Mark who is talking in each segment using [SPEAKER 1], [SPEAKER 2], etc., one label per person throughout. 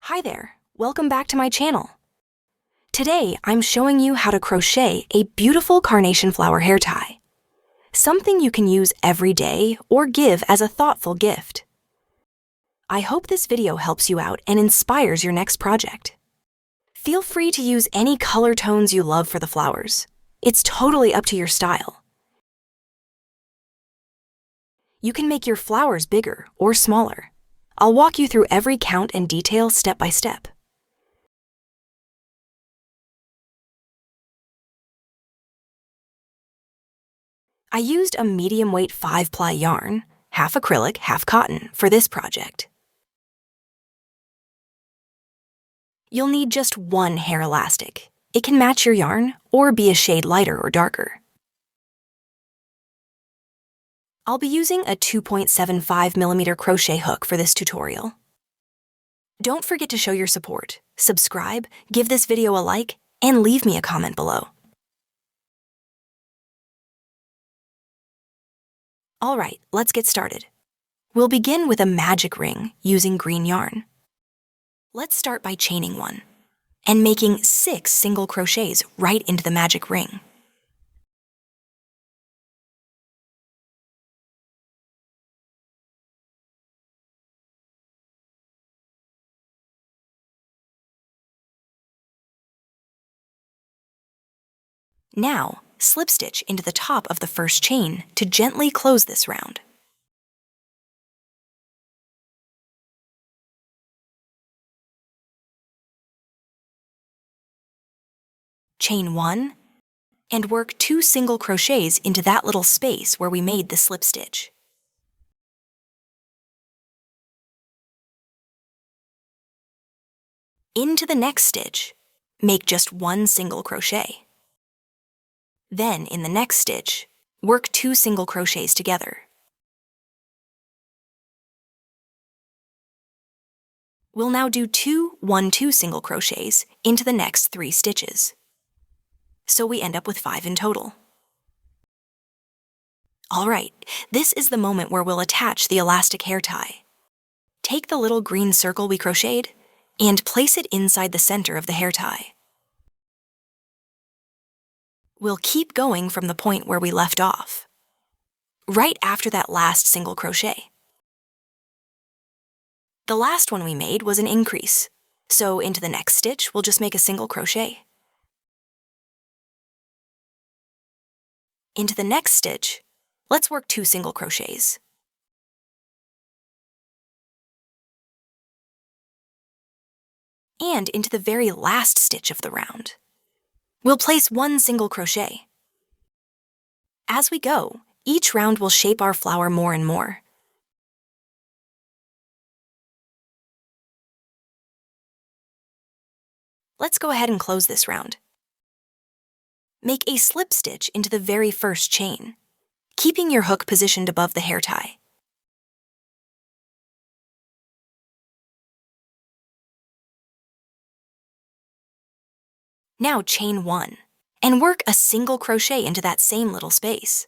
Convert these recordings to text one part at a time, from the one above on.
[SPEAKER 1] Hi there, welcome back to my channel. Today, I'm showing you how to crochet a beautiful carnation flower hair tie. Something you can use every day or give as a thoughtful gift. I hope this video helps you out and inspires your next project. Feel free to use any color tones you love for the flowers. It's totally up to your style. You can make your flowers bigger or smaller. I'll walk you through every count and detail step by step. I used a medium-weight 5-ply yarn, half acrylic, half cotton, for this project. You'll need just one hair elastic. It can match your yarn or be a shade lighter or darker. I'll be using a 2.75mm crochet hook for this tutorial. Don't forget to show your support, subscribe, give this video a like, and leave me a comment below. Alright, let's get started. We'll begin with a magic ring using green yarn. Let's start by chaining one and making 6 single crochets right into the magic ring. Now, slip stitch into the top of the first chain to gently close this round. Chain 1 and work 2 single crochets into that little space where we made the slip stitch. Into the next stitch, make just 1 single crochet. Then, in the next stitch, work 2 single crochets together. We'll now do 2 1-2 single crochets into the next 3 stitches. So we end up with 5 in total. Alright, this is the moment where we'll attach the elastic hair tie. Take the little green circle we crocheted and place it inside the center of the hair tie. We'll keep going from the point where we left off, right after that last single crochet. The last one we made was an increase, so into the next stitch we'll just make a single crochet. Into the next stitch, let's work 2 single crochets. And into the very last stitch of the round, we'll place 1 single crochet. As we go, each round will shape our flower more and more. Let's go ahead and close this round. Make a slip stitch into the very first chain, keeping your hook positioned above the hair tie. Now chain 1 and work a single crochet into that same little space.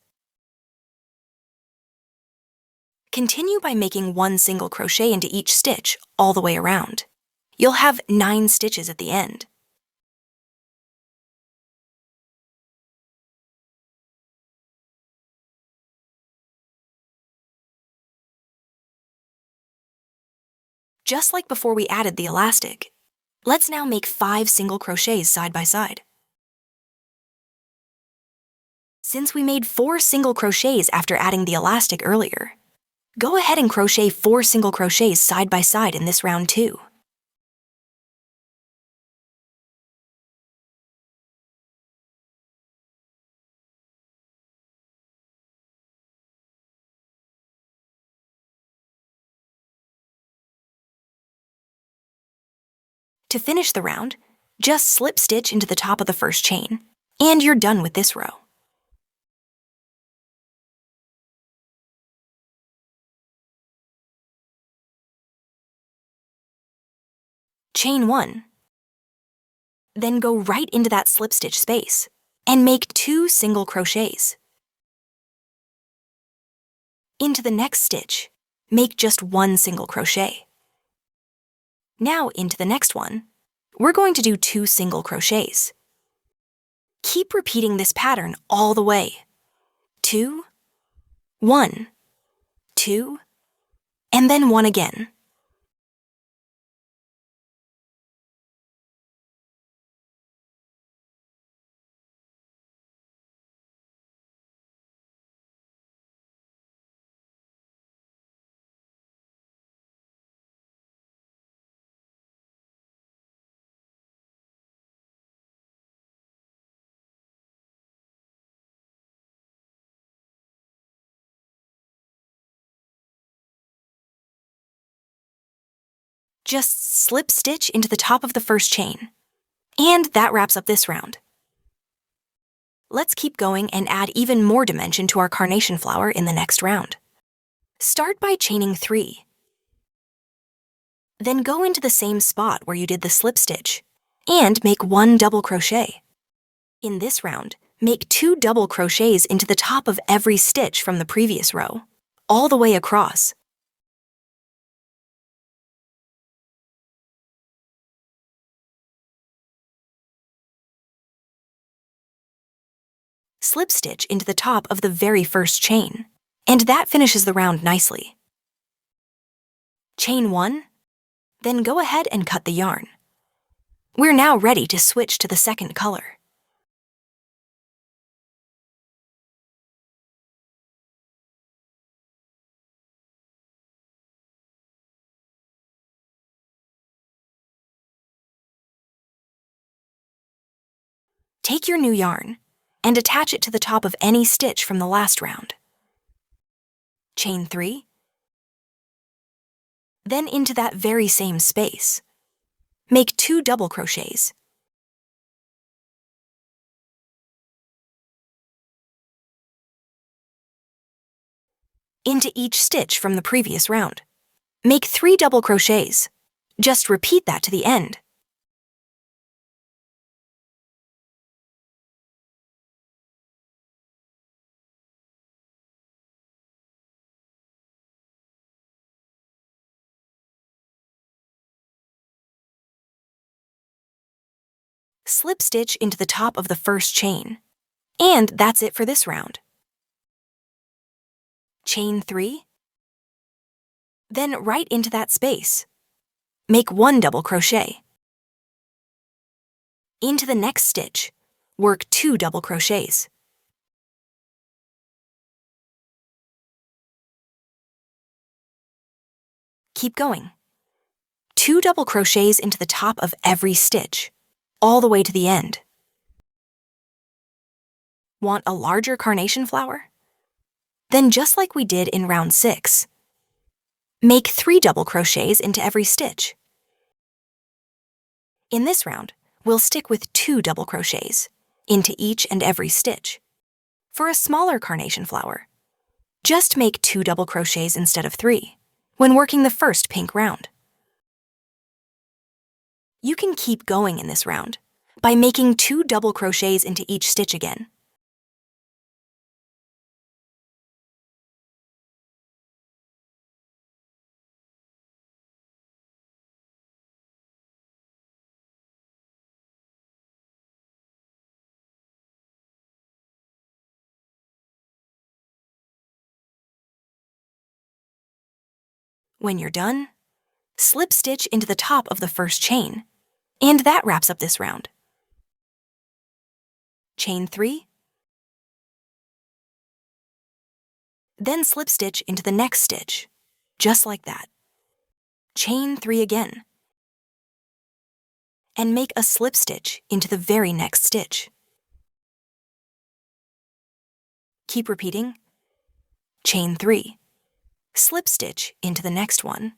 [SPEAKER 1] Continue by making 1 single crochet into each stitch all the way around. You'll have 9 stitches at the end. Just like before we added the elastic, let's now make 5 single crochets side by side. Since we made 4 single crochets after adding the elastic earlier, go ahead and crochet 4 single crochets side by side in this round too. To finish the round, just slip stitch into the top of the first chain, and you're done with this row. Chain 1. Then go right into that slip stitch space and make 2 single crochets. Into the next stitch, make just 1 single crochet. Now into the next one. We're going to do 2 single crochets. Keep repeating this pattern all the way. 2, 1, 2, and then 1 again. Just slip stitch into the top of the first chain. And that wraps up this round. Let's keep going and add even more dimension to our carnation flower in the next round. Start by chaining 3. Then go into the same spot where you did the slip stitch and make 1 double crochet. In this round, make 2 double crochets into the top of every stitch from the previous row, all the way across. Slip stitch into the top of the very first chain, and that finishes the round nicely. Chain 1, then go ahead and cut the yarn. We're now ready to switch to the second color. Take your new yarn and attach it to the top of any stitch from the last round. Chain 3, then into that very same space. Make 2 double crochets. Into each stitch from the previous round. Make 3 double crochets. Just repeat that to the end. Slip stitch into the top of the first chain. And that's it for this round. Chain 3, then right into that space. Make 1 double crochet. Into the next stitch, work 2 double crochets. Keep going. 2 double crochets into the top of every stitch, all the way to the end. Want a larger carnation flower? Then just like we did in round 6, make 3 double crochets into every stitch. In this round, we'll stick with 2 double crochets into each and every stitch. For a smaller carnation flower, just make 2 double crochets instead of 3 when working the first pink round. You can keep going in this round by making 2 double crochets into each stitch again. When you're done, slip stitch into the top of the first chain, and that wraps up this round. Chain 3, then slip stitch into the next stitch, just like that. Chain 3 again, and make a slip stitch into the very next stitch. Keep repeating. Chain 3, slip stitch into the next one.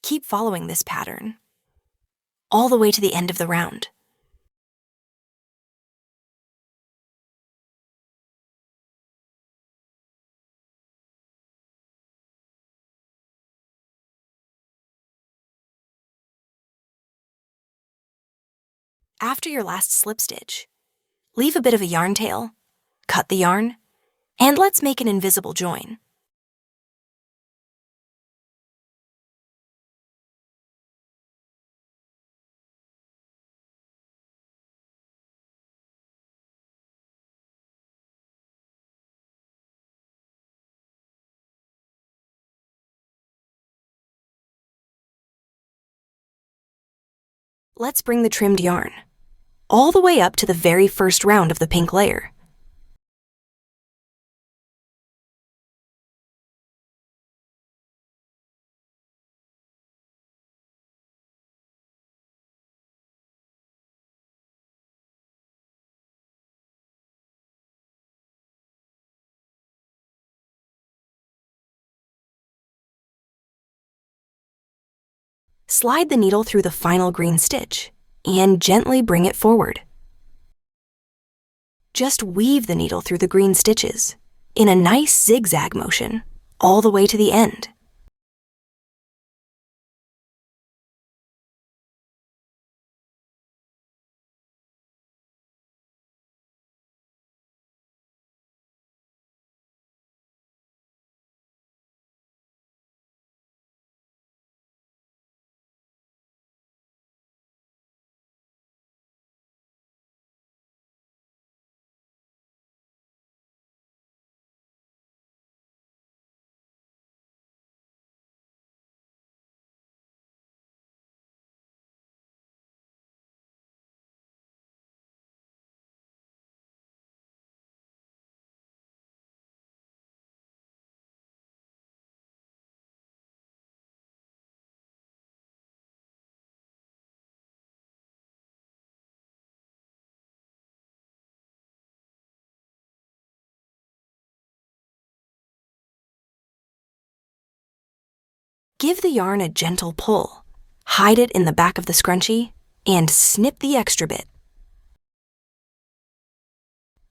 [SPEAKER 1] Keep following this pattern all the way to the end of the round. After your last slip stitch, leave a bit of a yarn tail, cut the yarn, and let's make an invisible join. Let's bring the trimmed yarn all the way up to the very first round of the pink layer. Slide the needle through the final green stitch and gently bring it forward. Just weave the needle through the green stitches in a nice zigzag motion all the way to the end. Give the yarn a gentle pull, hide it in the back of the scrunchie, and snip the extra bit.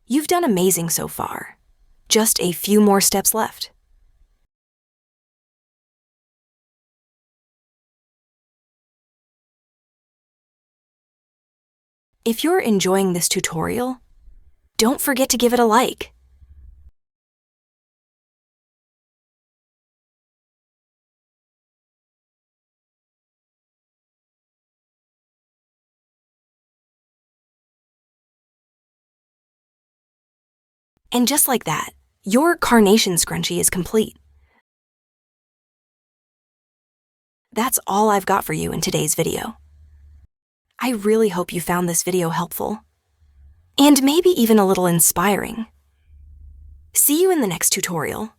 [SPEAKER 1] You've done amazing so far. Just a few more steps left. If you're enjoying this tutorial, don't forget to give it a like. And just like that, your carnation scrunchie is complete. That's all I've got for you in today's video. I really hope you found this video helpful, and maybe even a little inspiring. See you in the next tutorial.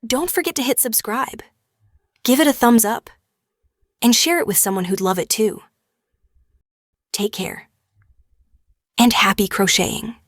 [SPEAKER 1] Don't forget to hit subscribe, give it a thumbs up, and share it with someone who'd love it too. Take care, and happy crocheting!